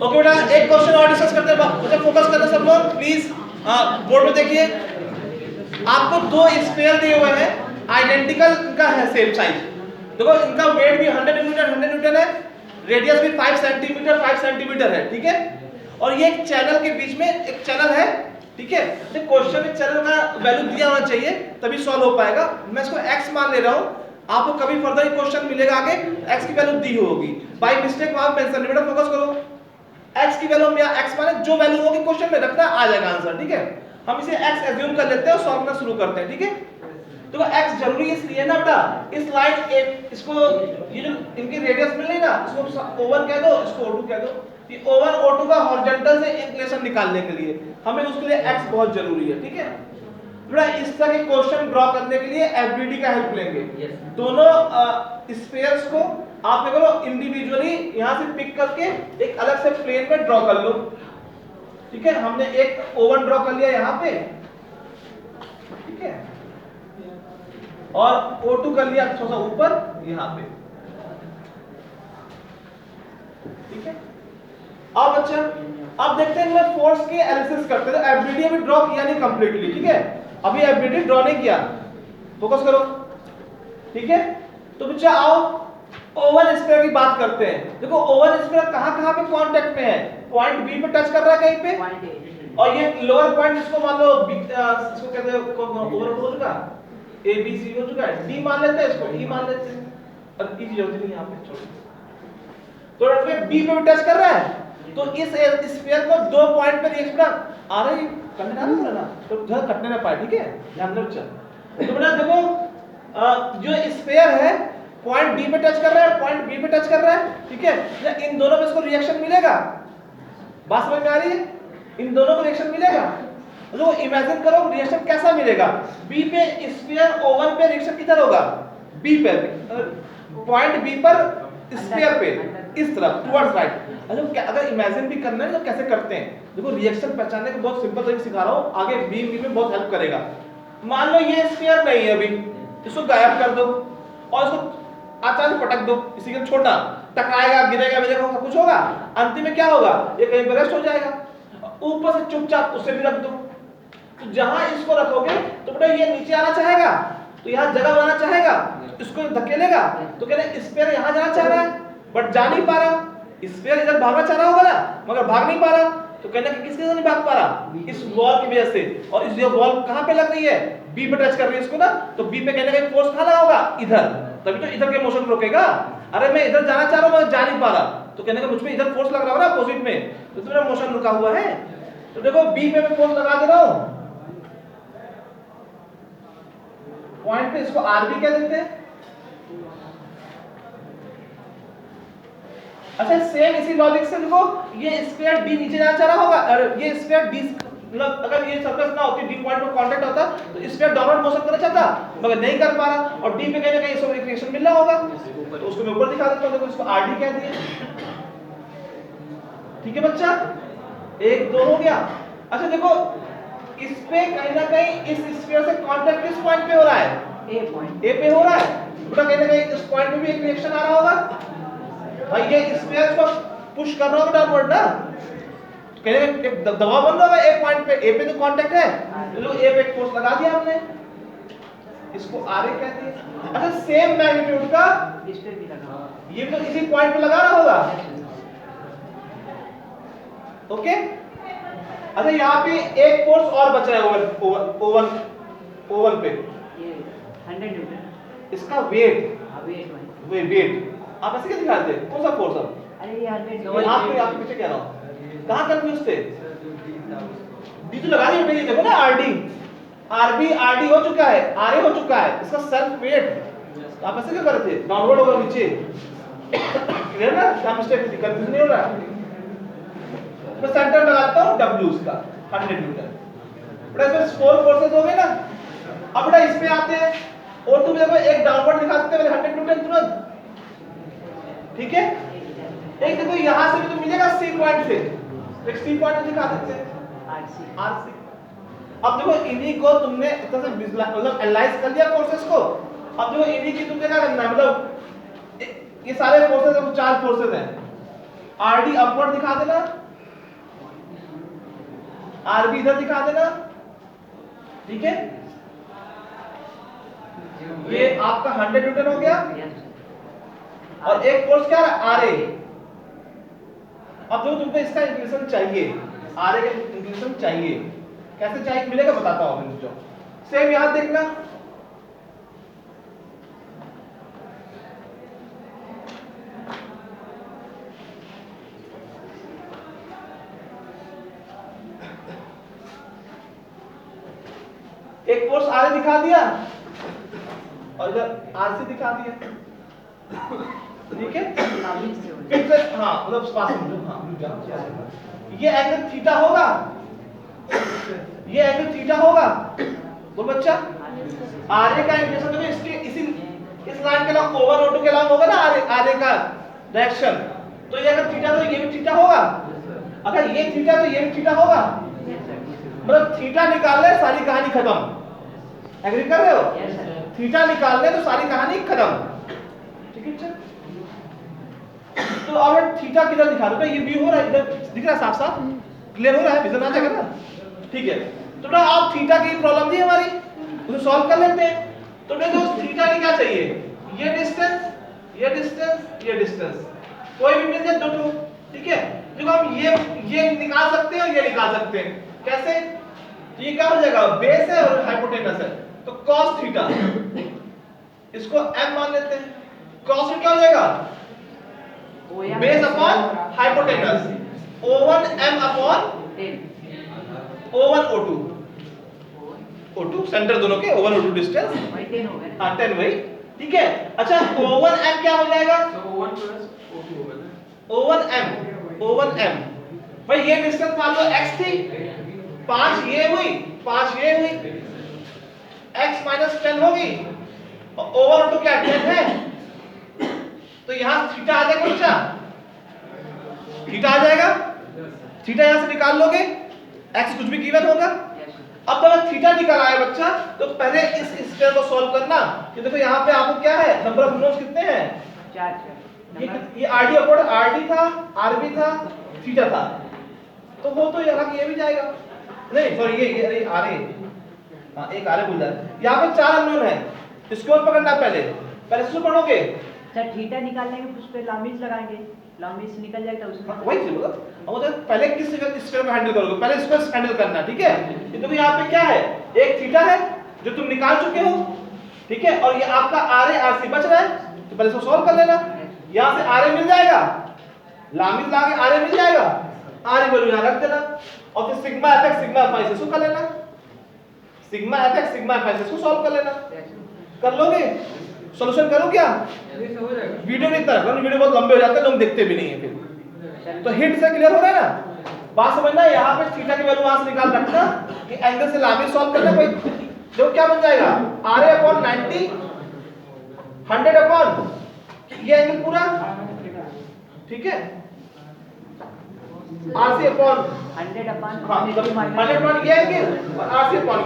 Okay बेटा, एक question और डिस्कस करते हैं, मुझे फोकस करना सब लोग प्लीज। बोर्ड में देखिए, आपको दो स्फीयर दिए हुए हैं, आइडेंटिकल इनका है सेम साइज। देखो इनका वेट भी 100 न्यूटन है, रेडियस भी 5 सेंटीमीटर है, ठीक है। और ये एक चैनल के बीच में एक चैनल है, ठीक है। तो क्वेश्चन में चैनल का वैल्यू दिया होना चाहिए तभी सॉल्व हो पाएगा। मैं इसको x मान ले रहा हूं, आपको कभी फर्दर क्वेश्चन मिलेगा आगे x की वैल्यू दी होगी, बाय मिस्टेक वहां मेंशन नहीं, बेटा फोकस करो। x की वैल्यू में x माने जो वैल्यू होगी क्वेश्चन में रखना, आ जाएगा आंसर, ठीक है। हम इसे x एज्यूम कर लेते हैं और सॉल्व करना शुरू करते हैं, ठीक है। देखो x जरूरी इसलिए ना बेटा, इस लाइन इसको ये जो इनकी रेडियस मिल रही ना, इसको O1 कह दो, इसको O2 कह दो। ये O1 O2 का हॉरिजॉन्टल से इंक्लिनेशन निकालने के लिए हमें उसके लिए x बहुत जरूरी है, ठीक है। बेटा इस तरह के क्वेश्चन ड्रॉ करने के लिए एफडीडी का हेल्प लेंगे। दोनों स्फीयर्स को आप क्या करो, इंडिविजुअली यहां से पिक करके एक अलग से प्लेन में ड्रॉ कर लो, ठीक है। हमने एक O1 ड्रॉ कर लिया यहां पे, ठीक है, और O2 कर लिया थोड़ा सा ऊपर यहां पे, ठीक है। अब अच्छा, अब देखते हैं मैं फोर्स के एनालिसिस करते हैं। तो एफडीडी अभी ड्रॉ किया नहीं कंप्लीटली, ठीक है, अभी एफडीडी ड्रॉ नहीं किया, फोकस करो, ठीक है। तो बच्चा आओ ओवन स्फीयर की बात करते हैं। देखो ओवन स्फीयर कहां-कहां पे कांटेक्ट में है, पॉइंट बी पे टच कर रहा है कहीं पे, और ये लोअर पॉइंट जिसको मान लो इसको कहते हैं ओवर हो चुका, ए बी सी हो चुका है, डी मान लेते हैं, इसको ई मान लेते हैं, और ई की जरूरत नहीं यहां पे, छोड़। तो अगर बी पे टच कर रहा है तो इस स्फीयर को दो पॉइंट पे रिएक्शन आ रही करने ना ना, तो जरा कटने ना पाए, ठीक है, ध्यान दो। चल तो बेटा देखो जो स्फीयर है पॉइंट बी पे टच कर रहा है, पॉइंट बी पे टच कर रहा है, ठीक है। इन दोनों में इसको रिएक्शन मिलेगा, बात समझ में आ रही है, इन दोनों को रिएक्शन मिलेगा। तो इमेजिन करो रिएक्शन कैसा मिलेगा, बी पे स्फीयर O1 पे रिएक्शन किधर होगा, बी पे, पॉइंट बी पर स्फीयर पे इस तरफ टुवर्ड्स राइट। अच्छा अगर इमेजिन भी करना है तो कैसे करते हैं, देखो रिएक्शन पहचानने का बहुत सिंपल तरीका सिखा रहा हूं, आगे बी में बहुत हेल्प करेगा। मान लो ये स्फीयर नहीं है अभी, इसको गायब कर दो और इसको अचानक पटक दो, इसी के छोटा टकराएगा, गिरेगा, मिलेगा, सब कुछ होगा, अंतिम में क्या होगा, ये कहीं पर रेस्ट हो जाएगा। ऊपर से चुपचाप उसे भी रख दो, तो जहां इसको रखोगे तो बेटा ये नीचे आना चाहेगा, तो यहां जगह बनाना चाहेगा, इसको धकेलेगा, तो कह रहे स्फीयर यहां जाना चाह रहा है बट जा नहीं पा रहा, स्फीयर इधर भागना चाह रहा होगा ना मगर भाग नहीं पा रहा, तो कहना कि किसके वजह से नहीं भाग पा रहा, इस वॉल की वजह से। और इस वॉल कहां पे लग रही है, बी पे टच कर रही है इसको ना, तो बी पे कहने का फोर्स कहां लगा होगा, इधर, तभी तो इधर के मोशन रोकेगा। अरे मैं इधर जाना चाह रहा हूं मगर जा नहीं पा रहा, तो कहने का मुझ पे इधर फोर्स लग रहा होगा ना अपोजिट में, तो मेरा मोशन रुका हुआ है। तो देखो बी पे मैं फोर्स लगा दे रहा हूं पॉइंट पे, इसको आर भी कह देते हैं। अच्छा सेम इसी लॉजिक से देखो ये स्फीयर डी नीचे जाना चाह रहा होगा, और ये स्फीयर डी मतलब अगर ये सरफेस ना होती, डी पॉइंट पर कांटेक्ट होता तो स्फीयर डाउनवर्ड मोशन करना चाहता मगर नहीं कर पा रहा, और डी पे कहीं ना कहीं इसको रिएक्शन मिल रहा होगा, तो उसको मैं ऊपर दिखा देता हूं, देखो इसको आरडी कह दिया, ठीक है बच्चा, एक दो हो गया। अच्छा देखो इस पे कहीं ना कहीं इस स्फीयर से कांटेक्ट किस पॉइंट पे हो रहा है, ए पे हो रहा है, बेटा कहीं ना कहीं इस पॉइंट पे भी एक रिएक्शन आ रहा होगा भाई, ये स्फीयर को पुश कर रहा होगा डाउनवर्ड ना, कहने एक दबाव बन रहा होगा एक पॉइंट पे, ए पे तो कांटेक्ट है, तो ए पे एक फोर्स लगा दिया हमने, इसको आर ए कहते हैं। अच्छा सेम मैग्नीट्यूड का इस पे भी लगा होगा, ये तो इसी पॉइंट पे लगा रहा होगा, ओके। अच्छा यहाँ पे एक फोर्स और बच रहा है ओवन पे, ये 100 न्यूटन, इसका वेट, वेट आप ऐसे क्या दिखाते हैं, कौन सा फोर्स अब, अरे ये 100 आप पीछे कह रहा हूं, कहां कंफ्यूज थे, डी तो लगा दी बेटा, देखो ना आरडी, आरबी आरडी हो चुका है, आरए हो चुका है, इसका सेल्फ वेट, आप ऐसे क्या कर रहे थे, डाउनवर्ड होगा नीचे, क्लियर ना, क्या मिस्टेक थी, कंफ्यूज नहीं हो रहा, मैं सेंटर लगाता हूं डब्ल्यू इसका 100 न्यूटन, बेटा इसमें 4 फोर्सेस हो गए ना। अब बेटा इस पे आते हैं, और तुम देखो एक डाउनवर्ड दिखाते हैं 100 न्यूटन तुरंत, ठीक है। एक देखो यहां से भी तो मिलेगा सी पॉइंट से, एक सी पॉइंट दिखा देते हैं आरसी। अब देखो इन्हीं को तुमने इतना से मतलब एनालाइज कर लिया फोर्सेस को, अब देखो इन्हीं की तुमने क्या करना है, मतलब ये सारे फोर्सेस 4 फोर्सेस हैं, आरडी अपवर्ड दिखा देना, आरबी इधर दिखा देना, ठीक है। ये आपका 100 न्यूटन हो गया और एक फोर्स क्या है आर ए। अब जो तुमको इसका इंक्लिनेशन चाहिए, आर ए का इंक्लिनेशन चाहिए, कैसे चाहिए मिलेगा बताता हूं मुझे। सेम यहां देखना, एक फोर्स आर ए दिखा दिया और इधर आर सी दिखा दिया, ठीक है। फिर से हाँ मतलब पास समझो, हाँ ये एंगल थीटा होगा, ये एंगल थीटा होगा, बोल बच्चा। आर ए का इंक्लिनेशन देखो इसके इस लाइन के अलावा ओवर O2 के अलावा होगा ना आर ए का डायरेक्शन, तो ये अगर थीटा तो ये भी थीटा होगा, अगर ये थीटा तो ये भी थीटा होगा, मतलब थीटा निकालने सारी कहानी खत्म। एग्री कर रहे हो? थीटा निकालने तो सारी कहानी खत्म, ठीक है। तो अब थीटा किधर दिखा दूंगा, ये व्यू हो रहा है, इधर दिख रहा है साफ साफ, क्लियर हो रहा है, विजन आ जाएगा ना, ठीक है। तो ना आप थीटा की प्रॉब्लम थी हमारी, उसे सॉल्व कर लेते हैं। तो देखो थीटा की क्या चाहिए, ये डिस्टेंस, ये डिस्टेंस, ये डिस्टेंस, कोई भी मिल जाए दो टू, ठीक है। देखो हम ये निकाल सकते हैं और ये निकाल सकते हैं, कैसे? ये क्या हो जाएगा, बेस है और हाइपोटेनस है, तो cos थीटा इसको m मान लेते हैं, cos क्या हो जाएगा, base upon hypotenuse, O1 m upon O1 O2, O2 centre दोनों के, O1 O2 डिस्टेंस, हाँ 10 वही, ठीक है। अच्छा O1 m क्या हो जाएगा, O1 प्लस O2 होगा, O1 m भाई ये डिस्टेंस मान लो x थी, 5 ये हुई, 5 ये हुई, x माइनस 10 होगी और ओवर O2 क्या 10 है, तो यहां थीटा आ जाएगा बच्चा, थीटा आ जाएगा, थीटा यहां से निकाल लोगे, x कुछ भी गिवन होगा। अब जब थीटा निकल आया बच्चा, तो पहले इस स्क्वायर को सॉल्व करना, ये देखो यहां पे आपको क्या है, नंबर ऑफ नोड्स कितने हैं, 4 ये आरडी अपवर्ड आरडी था, आरबी था, थीटा था, तो वो तो यहां ये भी जाएगा, नहीं सॉरी ये आर ए, हाँ एक आरे भूल जाए, यहाँ पे 4 अननोन है, इसको और पकड़ना पहले इसको पढ़ोगे। सर थीटा निकालने के उस पे लॉमिज लगाएंगे, लॉमिज निकल जाएगा उसमें, वही चीज अब मुझे पहले किस स्क्वायर को हैंडल करोगे, पहले इसको हैंडल करना, ठीक है। ये तो यहाँ पे क्या है, एक थीटा है जो तुम निकाल चुके हो, ठीक है, और ये आपका आर ए आर सी बच रहा है, तो पहले इसको सॉल्व कर लेना, यहाँ से आर ए मिल जाएगा, लॉमिज लाके आर ए मिल जाएगा, आर ए वैल्यू यहाँ रख देना, और फिर sigma F X sigma F Y से कर लेना, sigma F X sigma F Y से सॉल्व कर लेना, कर लोगे, सॉल्यूशन करो क्या, वीडियो नहीं तक, वीडियो बहुत लंबे हो जाते हैं, लोग देखते भी नहीं है फिर, तो हिंट से क्लियर हो रहा है ना, बात समझना। यहाँ पे थीटा की वैल्यू वहां से निकाल रखना कि एंगल से लॉमिज सॉल्व करना, कोई देखो क्या बन जाएगा, आर ए अपॉन 90 100 अपॉन ये एंगल पूरा, ठीक है, आर सी अपॉन 100 अपॉन हाँ 100 अपॉन ये एंगल और आर सी अपॉन